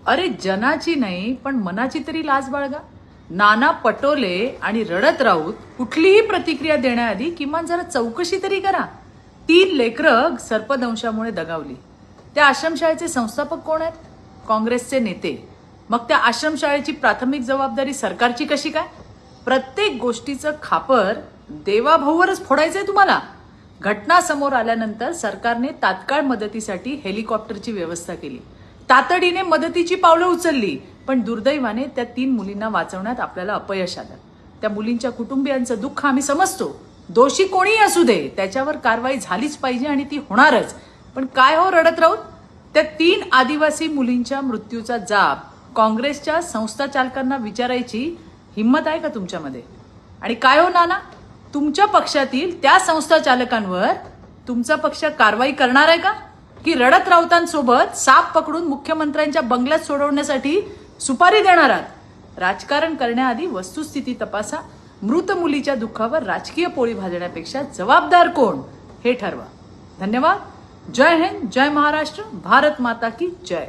अरे जनाची नाही पण मनाची तरी लाज बाळगा. नाना पटोले आणि रडत राऊत कुठलीही प्रतिक्रिया देण्याआधी किमान जरा चौकशी तरी करा. 3 लेकरं सर्पदंशामुळे दगावली. त्या आश्रमशाळेचे संस्थापक कोण आहेत? काँग्रेसचे नेते. मग त्या आश्रमशाळेची प्राथमिक जबाबदारी सरकारची कशी काय? प्रत्येक गोष्टीचं खापर देवाभाऊवरच फोडायचंय तुम्हाला. घटना समोर आल्यानंतर सरकारने तात्काळ मदतीसाठी हेलिकॉप्टरची व्यवस्था केली. तातडीने मदतीची पावलं उचलली. पण दुर्दैवाने त्या 3 मुलींना वाचवण्यात आपल्याला अपयश आलं. त्या मुलींच्या कुटुंबियांचं दुःख आम्ही समजतो. दोषी कोणीही असू दे त्याच्यावर कारवाई झालीच पाहिजे आणि ती होणारच. पण काय हो रडत राऊत, त्या 3 आदिवासी मुलींच्या मृत्यूचा जाब काँग्रेसच्या संस्था चालकांना विचारायची हिंमत आहे का तुमच्यामध्ये? आणि काय हो नाना, तुमच्या पक्षातील त्या संस्था चालकांवर तुमचा पक्ष कारवाई करणार आहे का? की रडत राऊतांसोबत साप पकडून मुख्यमंत्र्यांच्या बंगल्यात सोडवण्यासाठी सुपारी देणार आहात? राजकारण करण्याआधी वस्तुस्थिती तपासा. मृत मुलीच्या दुःखावर राजकीय पोळी भाजण्यापेक्षा जबाबदार कोण हे ठरवा. धन्यवाद. जय हिंद, जय महाराष्ट्र, भारत माता की जय.